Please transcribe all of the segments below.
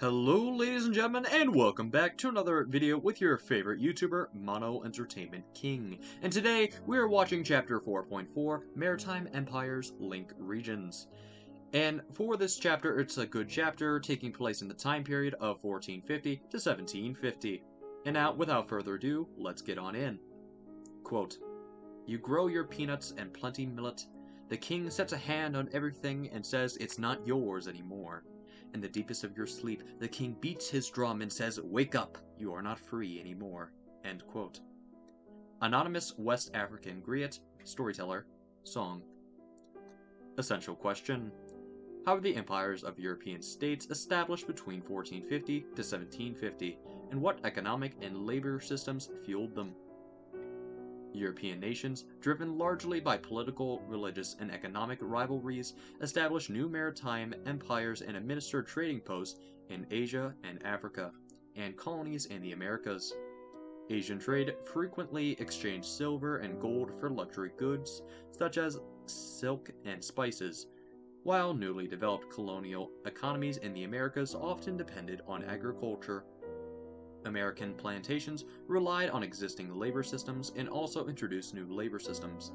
Hello ladies and gentlemen, and welcome back to another video with your favorite YouTuber, Mono Entertainment King. And today, we are watching Chapter 4.4, Maritime Empires Link Regions. And for this chapter, it's a good chapter, taking place in the time period of 1450 to 1750. And now, without further ado, let's get on in. Quote, "You grow your peanuts and plenty millet. The king sets a hand on everything and says it's not yours anymore. In the deepest of your sleep, the king beats his drum and says, 'Wake up, you are not free anymore.'" End quote. Anonymous West African Griot, Storyteller, Song. Essential question. How were the empires of European states established between 1450 to 1750, and what economic and labor systems fueled them? European nations, driven largely by political, religious, and economic rivalries, established new maritime empires and administered trading posts in Asia and Africa, and colonies in the Americas. Asian trade frequently exchanged silver and gold for luxury goods, such as silk and spices, while newly developed colonial economies in the Americas often depended on agriculture. American plantations relied on existing labor systems and also introduced new labor systems.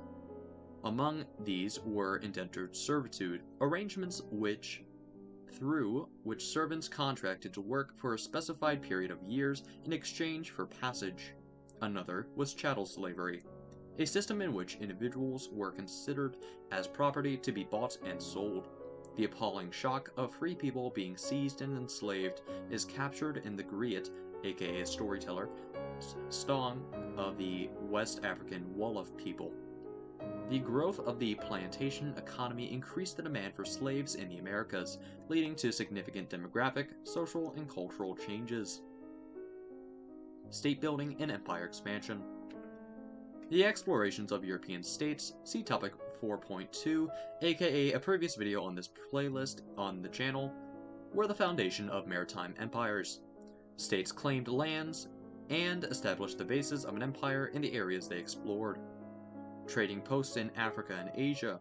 Among these were indentured servitude, arrangements through which servants contracted to work for a specified period of years in exchange for passage. Another was chattel slavery, a system in which individuals were considered as property to be bought and sold. The appalling shock of free people being seized and enslaved is captured in the Griot, aka Storyteller, song of the West African Wolof people. The growth of the plantation economy increased the demand for slaves in the Americas, leading to significant demographic, social, and cultural changes. State building and empire expansion. The explorations of European states, see topic 4.2, aka a previous video on this playlist on the channel, were the foundation of maritime empires. States claimed lands and established the basis of an empire in the areas they explored. Trading posts in Africa and Asia.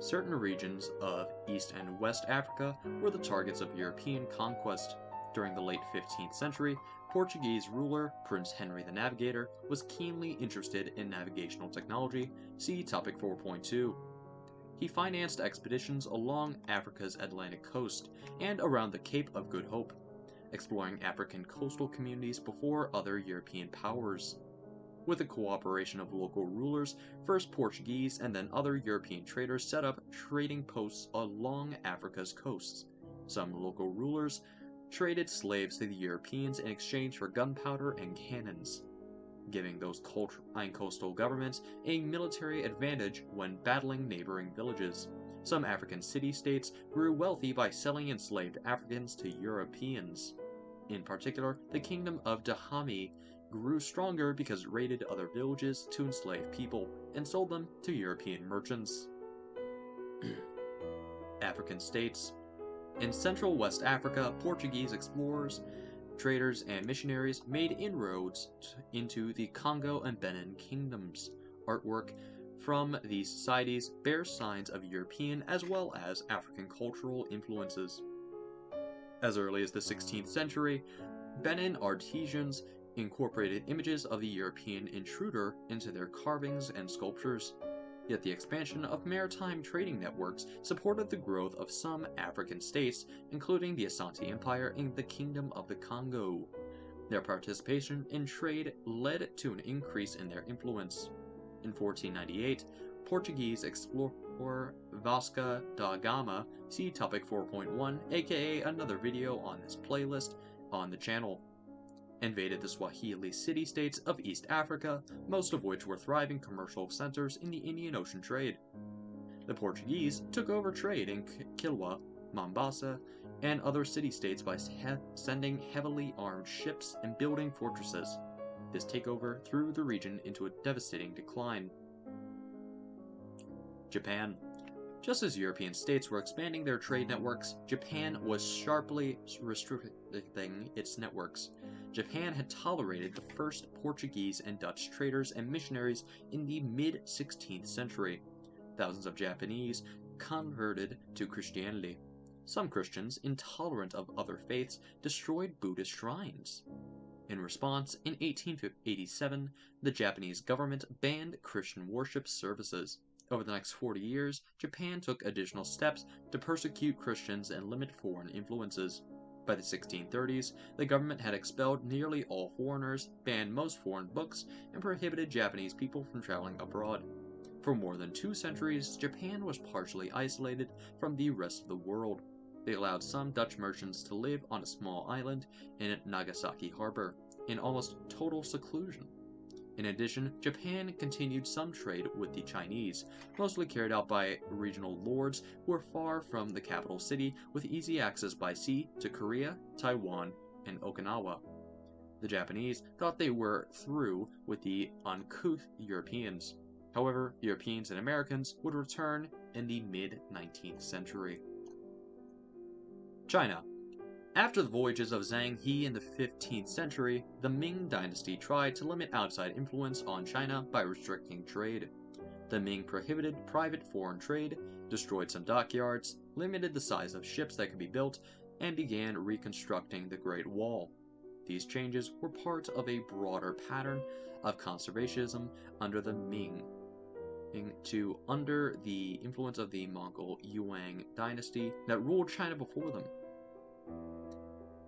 Certain regions of East and West Africa were the targets of European conquest. During the late 15th century, Portuguese ruler Prince Henry the Navigator was keenly interested in navigational technology, see topic 4.2. He financed expeditions along Africa's Atlantic coast and around the Cape of Good Hope, exploring African coastal communities before other European powers. With the cooperation of local rulers, first Portuguese and then other European traders set up trading posts along Africa's coasts. Some local rulers traded slaves to the Europeans in exchange for gunpowder and cannons, giving those coastal governments a military advantage when battling neighboring villages. Some African city-states grew wealthy by selling enslaved Africans to Europeans. In particular, the Kingdom of Dahomey grew stronger because it raided other villages to enslave people and sold them to European merchants. African states. In Central West Africa, Portuguese explorers, traders, and missionaries made inroads into the Congo and Benin kingdoms. Artwork from these societies bears signs of European as well as African cultural influences. As early as the 16th century, Benin artisans incorporated images of the European intruder into their carvings and sculptures. Yet the expansion of maritime trading networks supported the growth of some African states, including the Asante Empire and the Kingdom of the Congo. Their participation in trade led to an increase in their influence. In 1498, Portuguese explorer Vasco da Gama, see topic 4.1, aka another video on this playlist on the channel, invaded the Swahili city-states of East Africa, most of which were thriving commercial centers in the Indian Ocean trade. The Portuguese took over trade in Kilwa, Mombasa, and other city-states by sending heavily armed ships and building fortresses. This takeover threw the region into a devastating decline. Japan. Just as European states were expanding their trade networks, Japan was sharply restricting its networks. Japan had tolerated the first Portuguese and Dutch traders and missionaries in the mid-16th century. Thousands of Japanese converted to Christianity. Some Christians, intolerant of other faiths, destroyed Buddhist shrines. In response, in 1887, the Japanese government banned Christian worship services. Over the next 40 years, Japan took additional steps to persecute Christians and limit foreign influences. By the 1630s, the government had expelled nearly all foreigners, banned most foreign books, and prohibited Japanese people from traveling abroad. For more than 2 centuries, Japan was partially isolated from the rest of the world. They allowed some Dutch merchants to live on a small island in Nagasaki Harbor, in almost total seclusion. In addition, Japan continued some trade with the Chinese, mostly carried out by regional lords who were far from the capital city with easy access by sea to Korea, Taiwan, and Okinawa. The Japanese thought they were through with the uncouth Europeans. However, Europeans and Americans would return in the mid-19th century. China. After the voyages of Zhang He in the 15th century, the Ming dynasty tried to limit outside influence on China by restricting trade. The Ming prohibited private foreign trade, destroyed some dockyards, limited the size of ships that could be built, and began reconstructing the Great Wall. These changes were part of a broader pattern of conservatism under the Ming, under the influence of the Mongol Yuan dynasty that ruled China before them.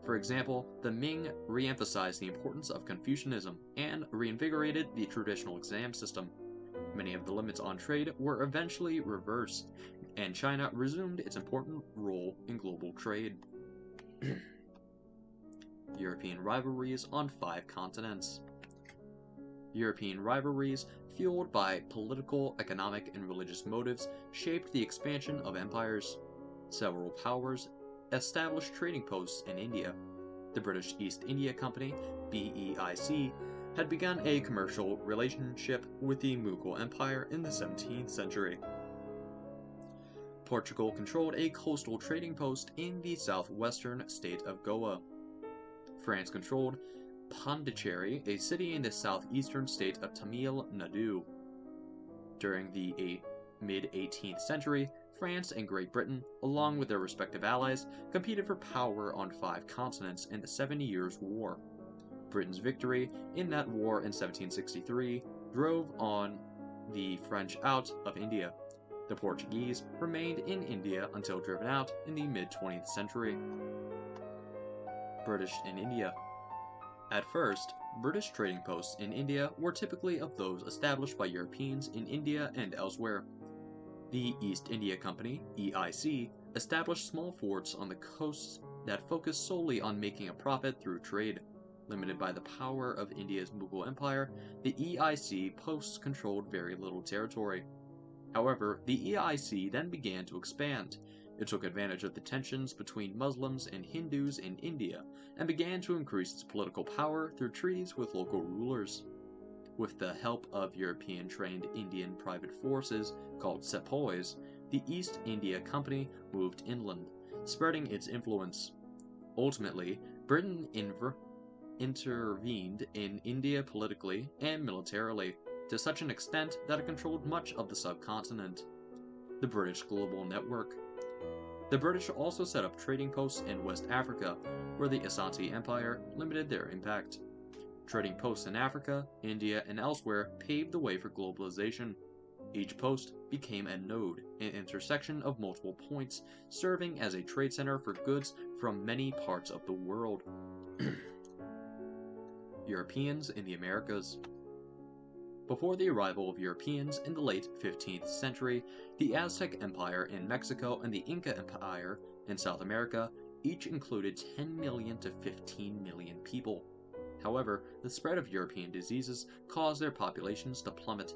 For example, the Ming re-emphasized the importance of Confucianism and reinvigorated the traditional exam system. Many of the limits on trade were eventually reversed, and China resumed its important role in global trade. European rivalries on 5 continents. European rivalries, fueled by political, economic, and religious motives, shaped the expansion of empires. Several powers established trading posts in India. The British East India Company, BEIC, had begun a commercial relationship with the Mughal Empire in the 17th century. Portugal controlled a coastal trading post in the southwestern state of Goa. France controlled Pondicherry, a city in the southeastern state of Tamil Nadu. During the mid-18th century, France and Great Britain, along with their respective allies, competed for power on 5 continents in the 70 Years' War. Britain's victory in that war in 1763 drove on the French out of India. The Portuguese remained in India until driven out in the mid-20th century. British in India. At first, British trading posts in India were typically of those established by Europeans in India and elsewhere. The East India Company, EIC, established small forts on the coasts that focused solely on making a profit through trade. Limited by the power of India's Mughal Empire, the EIC posts controlled very little territory. However, the EIC then began to expand. It took advantage of the tensions between Muslims and Hindus in India, and began to increase its political power through treaties with local rulers. With the help of European-trained Indian private forces called sepoys, the East India Company moved inland, spreading its influence. Ultimately, Britain intervened in India politically and militarily, to such an extent that it controlled much of the subcontinent. The British Global Network. The British also set up trading posts in West Africa, where the Asante Empire limited their impact. Trading posts in Africa, India, and elsewhere paved the way for globalization. Each post became a node, an intersection of multiple points, serving as a trade center for goods from many parts of the world. Europeans in the Americas. Before the arrival of Europeans in the late 15th century, the Aztec Empire in Mexico and the Inca Empire in South America each included 10 million to 15 million people. However, the spread of European diseases caused their populations to plummet.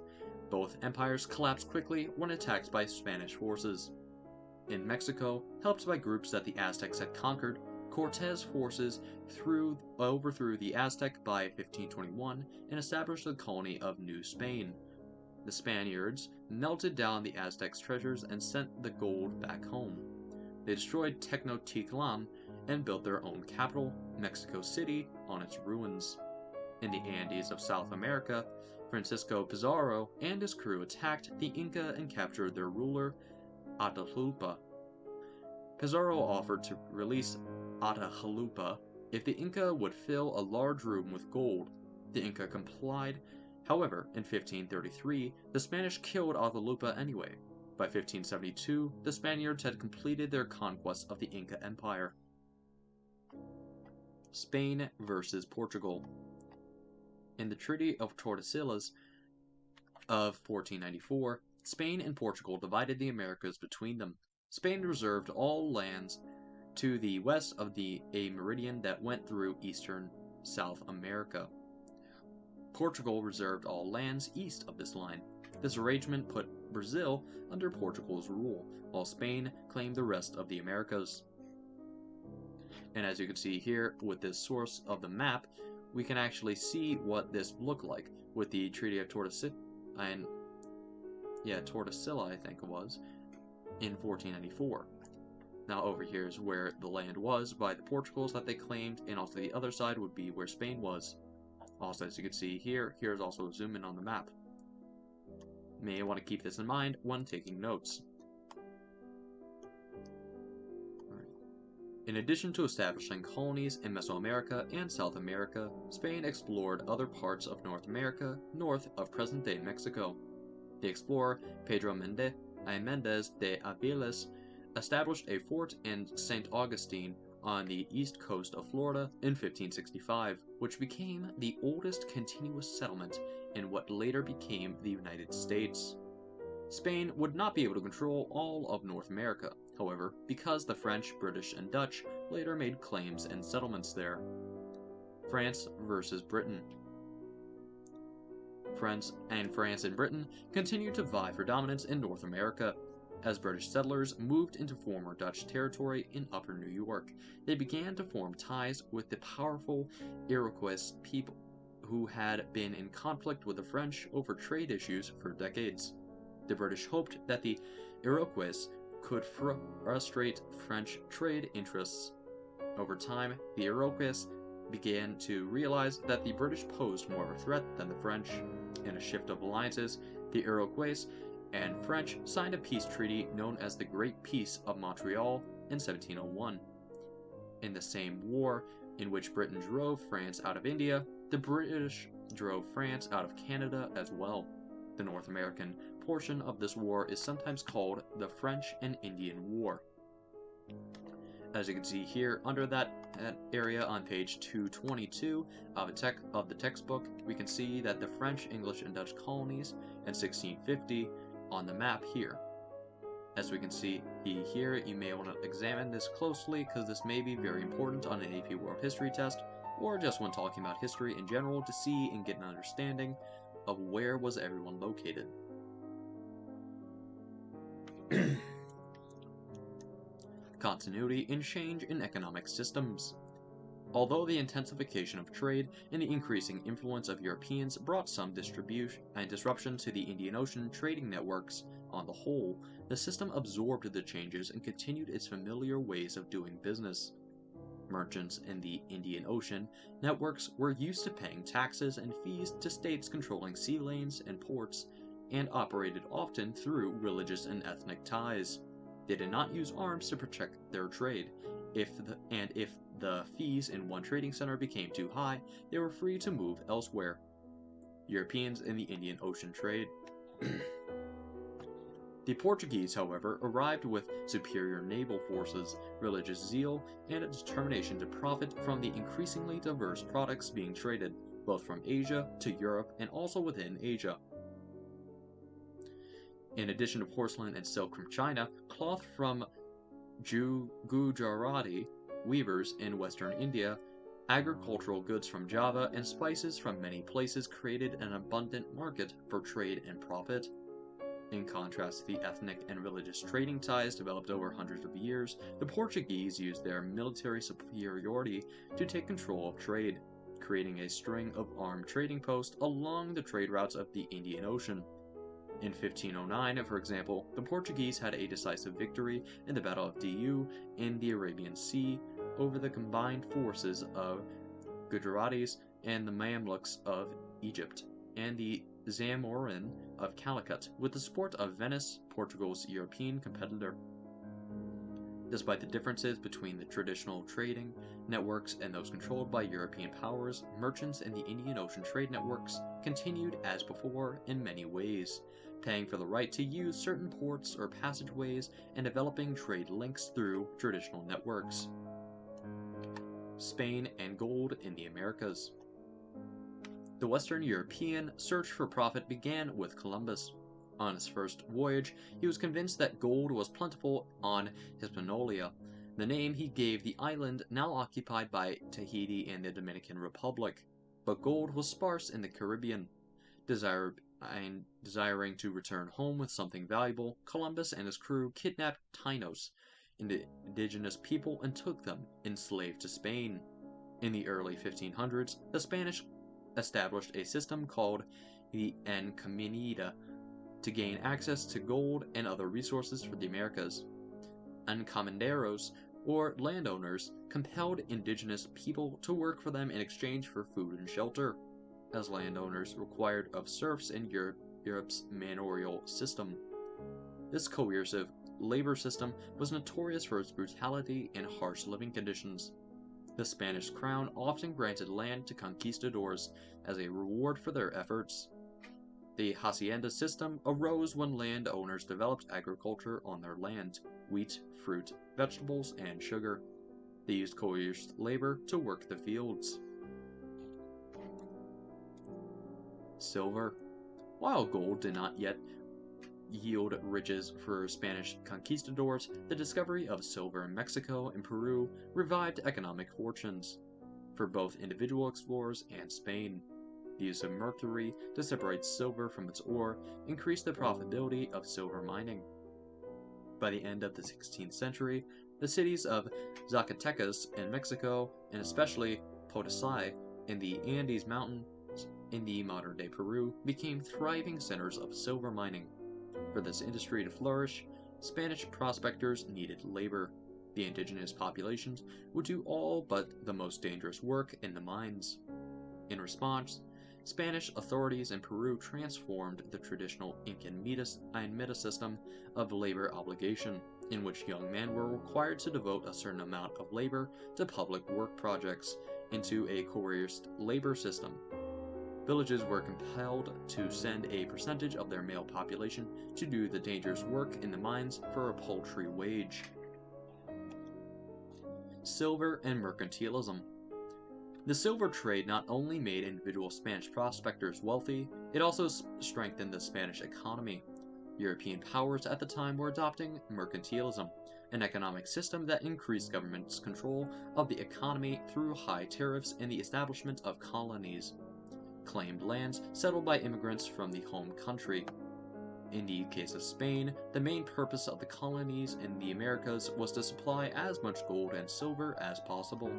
Both empires collapsed quickly when attacked by Spanish forces. In Mexico, helped by groups that the Aztecs had conquered, Cortés' forces overthrew the Aztec by 1521 and established the colony of New Spain. The Spaniards melted down the Aztecs' treasures and sent the gold back home. They destroyed Tenochtitlan and built their own capital, Mexico City, on its ruins. In the Andes of South America, Francisco Pizarro and his crew attacked the Inca and captured their ruler, Atahualpa. Pizarro offered to release Atahualpa if the Inca would fill a large room with gold. The Inca complied. However, in 1533, the Spanish killed Atahualpa anyway. By 1572, the Spaniards had completed their conquest of the Inca Empire. Spain versus Portugal. In the Treaty of Tortoise of 1494, Spain and Portugal divided the Americas between them. Spain reserved all lands to the west of a meridian that went through eastern South America. Portugal reserved all lands east of this line. This arrangement put Brazil under Portugal's rule, while Spain claimed the rest of the Americas. And as you can see here, with this source of the map, we can actually see what this looked like with the Treaty of Tortoisilla, I think it was, in 1494. Now over here is where the land was by the Portugals that they claimed, and also the other side would be where Spain was. Also, as you can see here, here's also a zoom in on the map. You may want to keep this in mind when taking notes. In addition to establishing colonies in Mesoamerica and South America, Spain explored other parts of North America north of present-day Mexico. The explorer Pedro Mendez de Aviles established a fort in St. Augustine on the east coast of Florida in 1565, which became the oldest continuous settlement in what later became the United States. Spain would not be able to control all of North America, however, because the French, British, and Dutch later made claims and settlements there. France versus Britain. France and Britain continued to vie for dominance in North America. As British settlers moved into former Dutch territory in Upper New York, they began to form ties with the powerful Iroquois people, who had been in conflict with the French over trade issues for decades. The British hoped that the Iroquois could frustrate French trade interests. Over time, the Iroquois began to realize that the British posed more of a threat than the French. In a shift of alliances, the Iroquois and French signed a peace treaty known as the Great Peace of Montreal in 1701. In the same war in which Britain drove France out of India, the British drove France out of Canada as well. The North American portion of this war is sometimes called the French and Indian War. As you can see here, under that area on page 222 of the textbook, we can see that the French, English, and Dutch colonies in 1650 on the map here. As we can see here, you may want to examine this closely because this may be very important on an AP World History test, or just when talking about history in general to see and get an understanding of where was everyone located. Continuity and change in economic systems. Although the intensification of trade and the increasing influence of Europeans brought some disruption to the Indian Ocean trading networks, on the whole, the system absorbed the changes and continued its familiar ways of doing business. Merchants in the Indian Ocean networks were used to paying taxes and fees to states controlling sea lanes and ports, and operated often through religious and ethnic ties. They did not use arms to protect their trade. If the fees in one trading center became too high, they were free to move elsewhere. Europeans in the Indian Ocean trade. The Portuguese, however, arrived with superior naval forces, religious zeal, and a determination to profit from the increasingly diverse products being traded, both from Asia to Europe and also within Asia. In addition to porcelain and silk from China, cloth from Gujarati weavers in western India, agricultural goods from Java, and spices from many places created an abundant market for trade and profit. In contrast to the ethnic and religious trading ties developed over hundreds of years, the Portuguese used their military superiority to take control of trade, creating a string of armed trading posts along the trade routes of the Indian Ocean. In 1509, for example, the Portuguese had a decisive victory in the Battle of Diu in the Arabian Sea over the combined forces of Gujaratis and the Mamluks of Egypt, and the Zamorin of Calicut, with the support of Venice, Portugal's European competitor. Despite the differences between the traditional trading networks and those controlled by European powers, merchants in the Indian Ocean trade networks continued as before in many ways, paying for the right to use certain ports or passageways and developing trade links through traditional networks. Spain and gold in the Americas. The Western European search for profit began with Columbus. On his first voyage, he was convinced that gold was plentiful on Hispaniola, the name he gave the island now occupied by Tahiti and the Dominican Republic. But gold was sparse in the Caribbean. Desiring to return home with something valuable, Columbus and his crew kidnapped Tainos, indigenous people, and took them, enslaved, to Spain. In the early 1500s, the Spanish established a system called the Encomienda to gain access to gold and other resources for the Americas. Encomenderos, or landowners, compelled indigenous people to work for them in exchange for food and shelter, as landowners required of serfs in Europe's manorial system. This coercive labor system was notorious for its brutality and harsh living conditions. The Spanish crown often granted land to conquistadors as a reward for their efforts. The hacienda system arose when landowners developed agriculture on their land: wheat, fruit, vegetables, and sugar. They used coerced labor to work the fields. Silver. While gold did not yet yield riches for Spanish conquistadors, the discovery of silver in Mexico and Peru revived economic fortunes for both individual explorers and Spain. The use of mercury to separate silver from its ore increased the profitability of silver mining. By the end of the 16th century, the cities of Zacatecas in Mexico, and especially Potosí in the Andes Mountains in the modern-day Peru, became thriving centers of silver mining. For this industry to flourish, Spanish prospectors needed labor. The indigenous populations would do all but the most dangerous work in the mines. In response, Spanish authorities in Peru transformed the traditional Incan meta system of labor obligation, in which young men were required to devote a certain amount of labor to public work projects, into a coerced labor system. Villages were compelled to send a percentage of their male population to do the dangerous work in the mines for a paltry wage. Silver and mercantilism. The silver trade not only made individual Spanish prospectors wealthy, it also strengthened the Spanish economy. European powers at the time were adopting mercantilism, an economic system that increased government's control of the economy through high tariffs and the establishment of colonies, claimed lands settled by immigrants from the home country. In the case of Spain, the main purpose of the colonies in the Americas was to supply as much gold and silver as possible.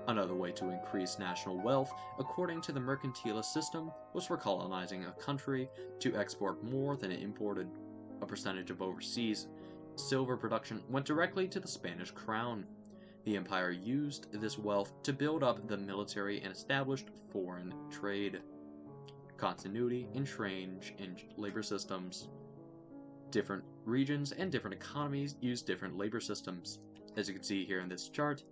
Another way to increase national wealth, according to the mercantilist system, was for colonizing a country to export more than it imported. A percentage of overseas silver production went directly to the Spanish crown. The empire used this wealth to build up the military and established foreign trade. Continuity in trade and labor systems. Different regions and different economies use different labor systems. As you can see here in this chart,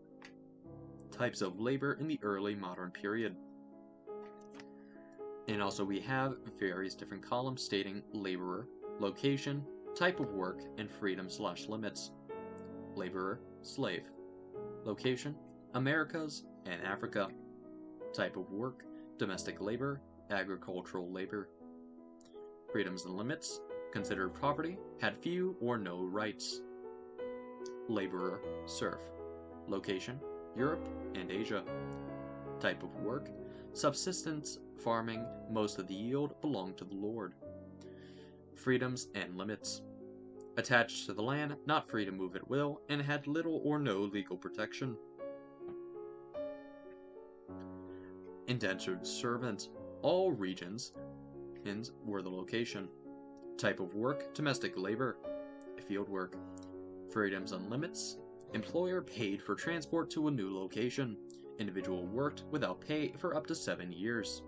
types of labor in the early modern period. And also we have various different columns stating laborer, location, type of work, and freedom/limits. Laborer, slave. Location, Americas and Africa. Type of work, domestic labor, agricultural labor. Freedoms and limits, considered property, had few or no rights. Laborer, serf. Location, Europe and Asia. Type of work, subsistence farming, most of the yield belonged to the lord. Freedoms and limits. Attached to the land, not free to move at will, and had little or no legal protection. Indentured servant. All regions were the location. Type of work, domestic labor, field work. Freedoms and limits. Employer paid for transport to a new location. Individual worked without pay for up to 7 years.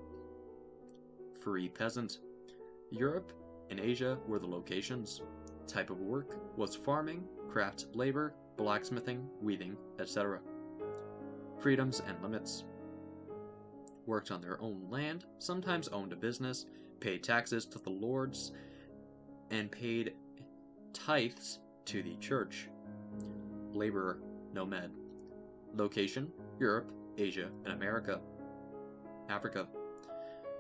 Free peasant. Europe and Asia were the locations. Type of work was farming, craft labor, blacksmithing, weaving, etc. Freedoms and limits. Worked on their own land, sometimes owned a business, paid taxes to the lords, and paid tithes to the church. Laborer, nomad. Location, Europe, Asia, and Africa.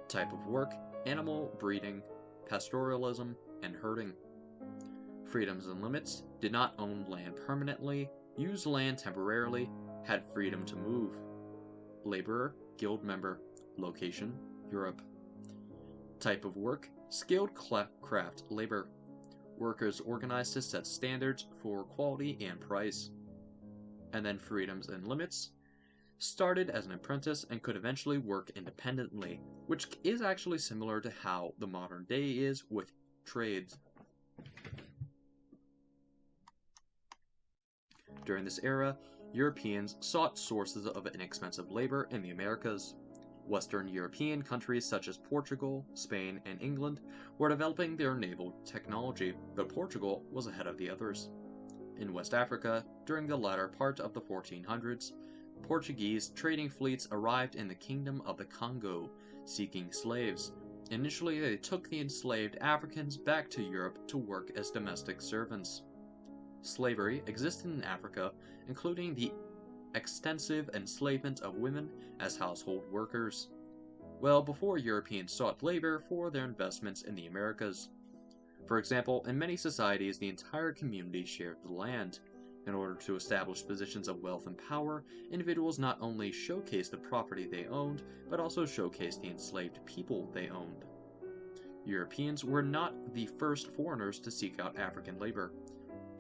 Type of work, animal breeding, pastoralism, and herding. Freedoms and limits, did not own land permanently, used land temporarily, had freedom to move. Laborer, guild member. Location, Europe. Type of work, skilled craft labor. Workers organized to set standards for quality and price. And then freedoms and limits, started as an apprentice and could eventually work independently, which is actually similar to how the modern day is with trades. During this era, Europeans sought sources of inexpensive labor in the Americas. Western European countries such as Portugal, Spain, and England were developing their naval technology, but Portugal was ahead of the others. In West Africa, during the latter part of the 1400s, Portuguese trading fleets arrived in the Kingdom of the Congo, seeking slaves. Initially, they took the enslaved Africans back to Europe to work as domestic servants. Slavery existed in Africa, including the extensive enslavement of women as household workers, well before Europeans sought labor for their investments in the Americas. For example, in many societies, the entire community shared the land. In order to establish positions of wealth and power, individuals not only showcased the property they owned, but also showcased the enslaved people they owned. Europeans were not the first foreigners to seek out African labor.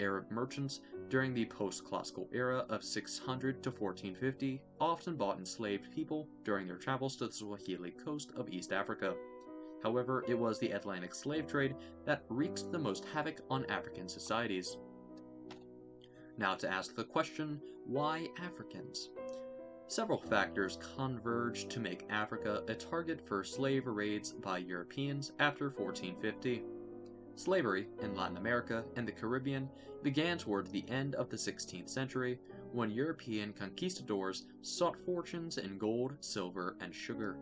Arab merchants during the post-classical era of 600 to 1450 often bought enslaved people during their travels to the Swahili coast of East Africa. However, it was the Atlantic slave trade that wreaked the most havoc on African societies. Now to ask the question, why Africans? Several factors converged to make Africa a target for slave raids by Europeans after 1450. Slavery in Latin America and the Caribbean began toward the end of the 16th century when European conquistadors sought fortunes in gold, silver, and sugar.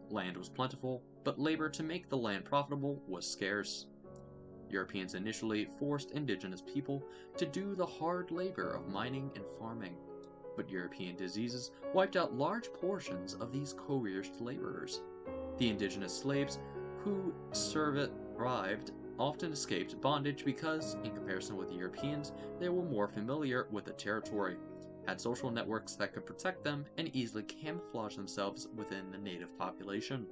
Land was plentiful, but labor to make the land profitable was scarce. Europeans initially forced indigenous people to do the hard labor of mining and farming, but European diseases wiped out large portions of these coerced laborers. The indigenous slaves who survived often escaped bondage because, in comparison with Europeans, they were more familiar with the territory, had social networks that could protect them, and easily camouflage themselves within the native population.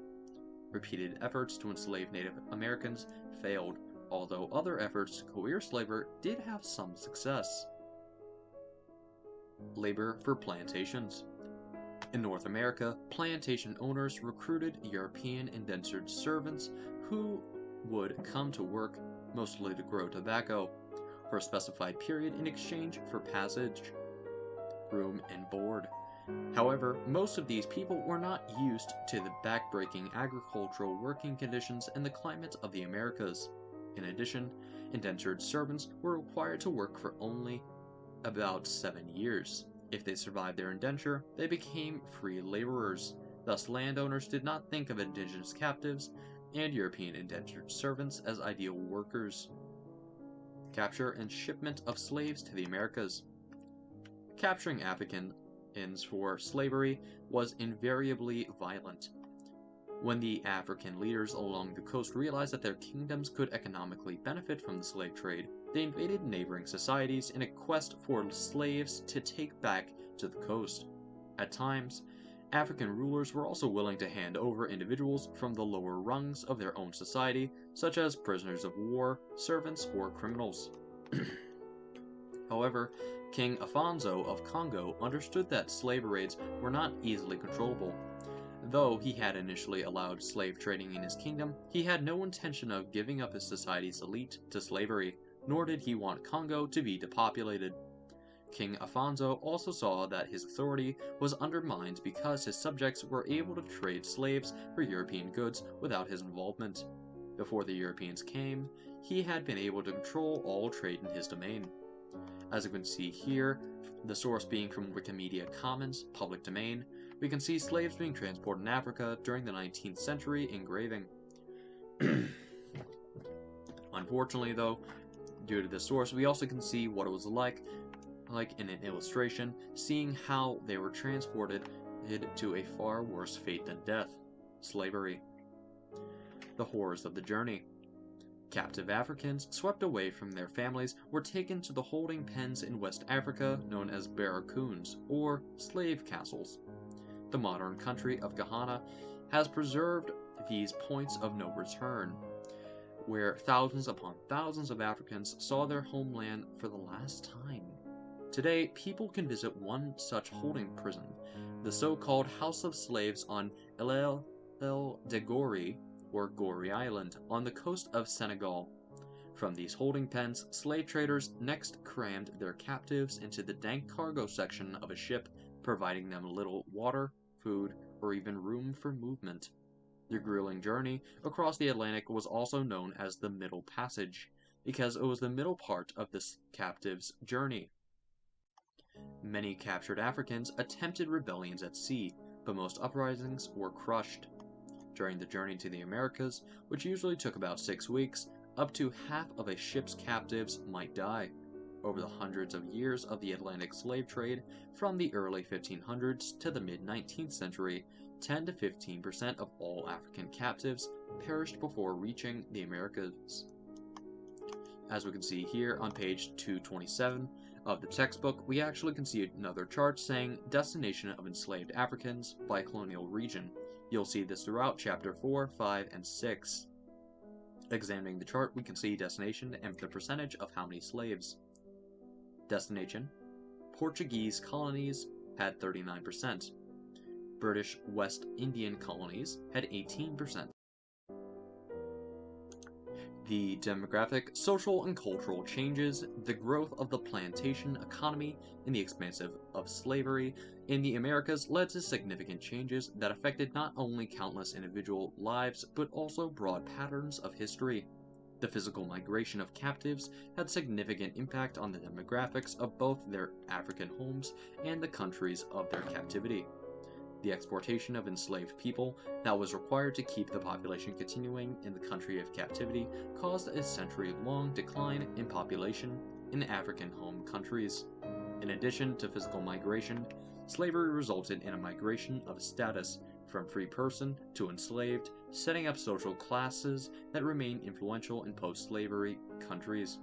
Repeated efforts to enslave Native Americans failed, although other efforts to coerce labor did have some success. Labor for plantations. In North America, plantation owners recruited European indentured servants who would come to work, mostly to grow tobacco, for a specified period in exchange for passage, room, and board. However, most of these people were not used to the backbreaking agricultural working conditions and the climate of the Americas. In addition, indentured servants were required to work for only about 7 years. If they survived their indenture, they became free laborers. Thus, landowners did not think of indigenous captives and European indentured servants as ideal workers. Capture and shipment of slaves to the Americas. Capturing Africans for slavery was invariably violent. When the African leaders along the coast realized that their kingdoms could economically benefit from the slave trade, they invaded neighboring societies in a quest for slaves to take back to the coast. At times, African rulers were also willing to hand over individuals from the lower rungs of their own society, such as prisoners of war, servants, or criminals. However, King Afonso of Congo understood that slave raids were not easily controllable. Though he had initially allowed slave trading in his kingdom, he had no intention of giving up his society's elite to slavery, nor did he want Congo to be depopulated. King Afonso also saw that his authority was undermined because his subjects were able to trade slaves for European goods without his involvement. Before the Europeans came, he had been able to control all trade in his domain. As you can see here, the source being from Wikimedia Commons, public domain, we can see slaves being transported in Africa during the 19th century engraving. Unfortunately though, due to this source, we also can see what it was like in an illustration, seeing how they were transported to a far worse fate than death: slavery. The horrors of the journey. Captive Africans, swept away from their families, were taken to the holding pens in West Africa known as barracoons, or slave castles. The modern country of Ghana has preserved these points of no return, where thousands upon thousands of Africans saw their homeland for the last time. Today, people can visit one such holding prison, the so-called House of Slaves on Île de Gorée, or Gorée Island, on the coast of Senegal. From these holding pens, slave traders next crammed their captives into the dank cargo section of a ship, providing them little water, food, or even room for movement. The grueling journey across the Atlantic was also known as the Middle Passage, because it was the middle part of this captive's journey. Many captured Africans attempted rebellions at sea, but most uprisings were crushed. During the journey to the Americas, which usually took about 6 weeks, up to half of a ship's captives might die. Over the hundreds of years of the Atlantic slave trade, from the early 1500s to the mid-19th century, 10 to 15% of all African captives perished before reaching the Americas. As we can see here on page 227 of the textbook, we actually can see another chart saying Destination of Enslaved Africans by Colonial Region. You'll see this throughout Chapter 4, 5, and 6. Examining the chart, we can see destination and the percentage of how many slaves. Destination: Portuguese colonies had 39%. British West Indian colonies had 18%. The demographic, social, and cultural changes, the growth of the plantation economy, and the expansion of slavery in the Americas led to significant changes that affected not only countless individual lives, but also broad patterns of history. The physical migration of captives had significant impact on the demographics of both their African homes and the countries of their captivity. The exportation of enslaved people that was required to keep the population continuing in the country of captivity caused a century-long decline in population in African home countries. In addition to physical migration, slavery resulted in a migration of status from free person to enslaved, setting up social classes that remain influential in post-slavery countries.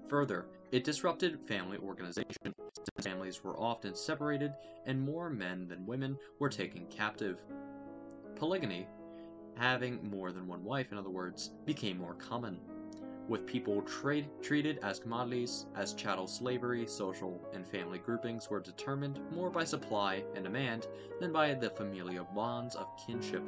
Further, it disrupted family organization, since families were often separated and more men than women were taken captive. Polygamy, having more than one wife in other words, became more common, with people treated as commodities. As chattel slavery, social and family groupings were determined more by supply and demand than by the familial bonds of kinship.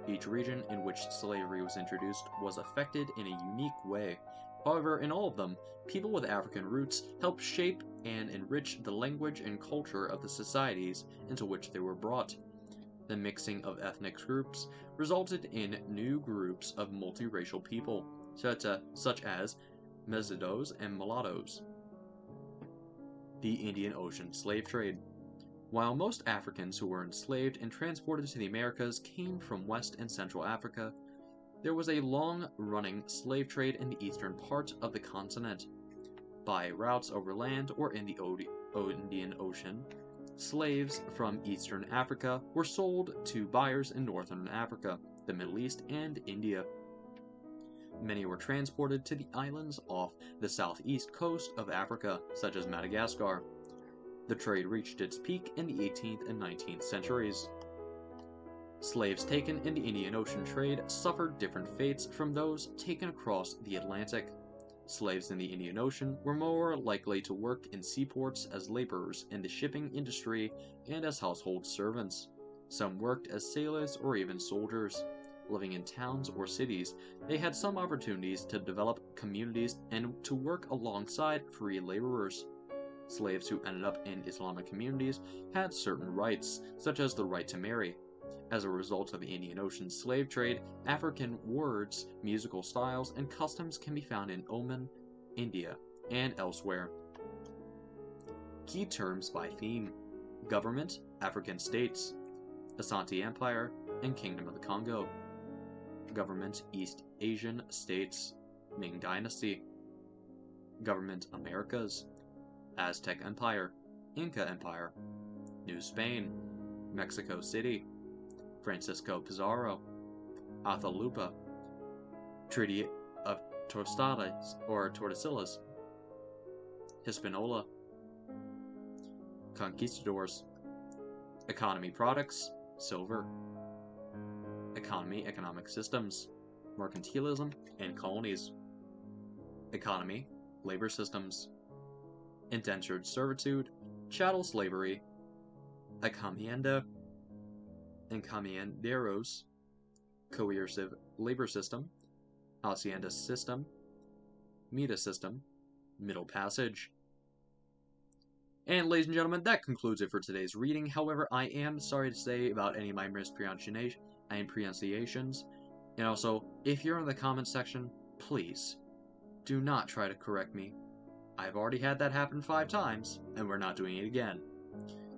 Each region in which slavery was introduced was affected in a unique way. However, in all of them, people with African roots helped shape and enrich the language and culture of the societies into which they were brought. The mixing of ethnic groups resulted in new groups of multiracial people, such as mezzodos and mulattoes. The Indian Ocean slave trade. While most Africans who were enslaved and transported to the Americas came from West and Central Africa, there was a long-running slave trade in the eastern part of the continent. By routes over land or in the Indian Ocean, slaves from Eastern Africa were sold to buyers in Northern Africa, the Middle East, and India. Many were transported to the islands off the southeast coast of Africa, such as Madagascar. The trade reached its peak in the 18th and 19th centuries. Slaves taken in the Indian Ocean trade suffered different fates from those taken across the Atlantic. Slaves in the Indian Ocean were more likely to work in seaports as laborers in the shipping industry and as household servants. Some worked as sailors or even soldiers. Living in towns or cities, they had some opportunities to develop communities and to work alongside free laborers. Slaves who ended up in Islamic communities had certain rights, such as the right to marry. As a result of the Indian Ocean slave trade, African words, musical styles, and customs can be found in Oman, India, and elsewhere. Key terms by theme: government, African states, Asante Empire, and Kingdom of the Congo. Government, East Asian states, Ming Dynasty. Government, Americas, Aztec Empire, Inca Empire, New Spain, Mexico City, Francisco Pizarro, Atahualpa, Treaty of Tortoise or Tordesillas, Hispaniola, Conquistadors, Economy Products, Silver, Economy, Economic Systems, Mercantilism, and Colonies, Economy, Labor Systems, Indentured Servitude, Chattel Slavery, Encomienda, Encomienderos, Coercive Labor System, Hacienda System, Meta System, Middle Passage. And ladies and gentlemen, that concludes it for today's reading. However, I am sorry to say about any of my mispronunciations. And also, if you're in the comments section, please do not try to correct me. I've already had that happen 5 times, and we're not doing it again.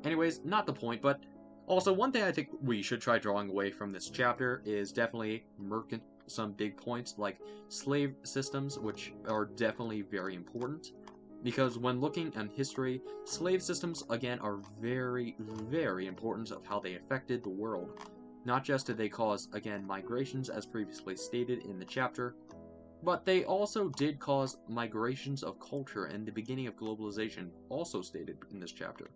Anyways, not the point, but also one thing I think we should try drawing away from this chapter is definitely some big points like slave systems, which are definitely very important. Because when looking at history, slave systems, again, are very, very important of how they affected the world. Not just did they cause, again, migrations as previously stated in the chapter, but they also did cause migrations of culture and the beginning of globalization, also stated in this chapter.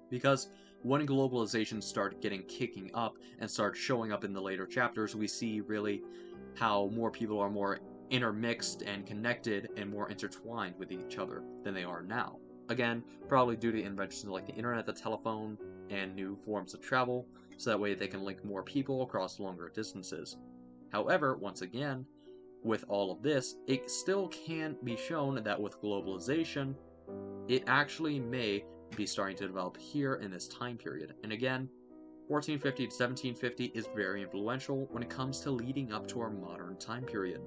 Because when globalization started kicking up and started showing up in the later chapters, we see really how more people are more intermixed and connected and more intertwined with each other than they are now. Again, probably due to inventions like the internet, the telephone, and new forms of travel, so that way they can link more people across longer distances. However, once again, with all of this, it still can be shown that with globalization, it actually may be starting to develop here in this time period. And again, 1450 to 1750 is very influential when it comes to leading up to our modern time period.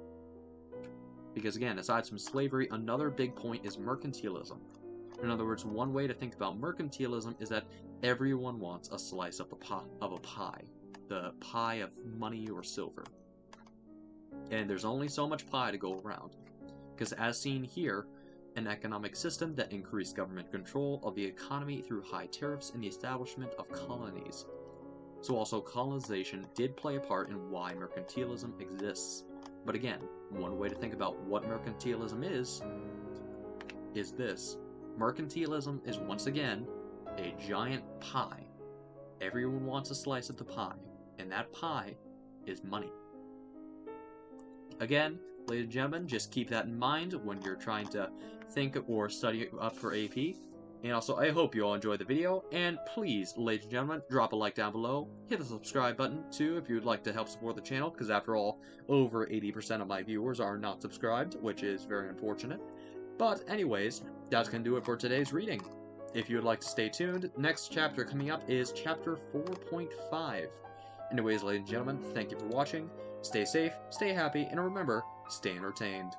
Because again, aside from slavery, another big point is mercantilism. In other words, one way to think about mercantilism is that everyone wants a slice of a pie. The pie of money or silver. And there's only so much pie to go around. Because as seen here, an economic system that increased government control of the economy through high tariffs and the establishment of colonies. So also colonization did play a part in why mercantilism exists. But again, one way to think about what mercantilism is this. Mercantilism is once again a giant pie. Everyone wants a slice of the pie, and that pie is money. Again, ladies and gentlemen, just keep that in mind when you're trying to think or study up for AP. And also, I hope you all enjoyed the video, and please, ladies and gentlemen, drop a like down below, hit the subscribe button, too, if you'd like to help support the channel, because after all, over 80% of my viewers are not subscribed, which is very unfortunate. But anyways, that's going to do it for today's reading. If you would like to stay tuned, next chapter coming up is chapter 4.5. Anyways, ladies and gentlemen, thank you for watching, stay safe, stay happy, and remember, stay entertained.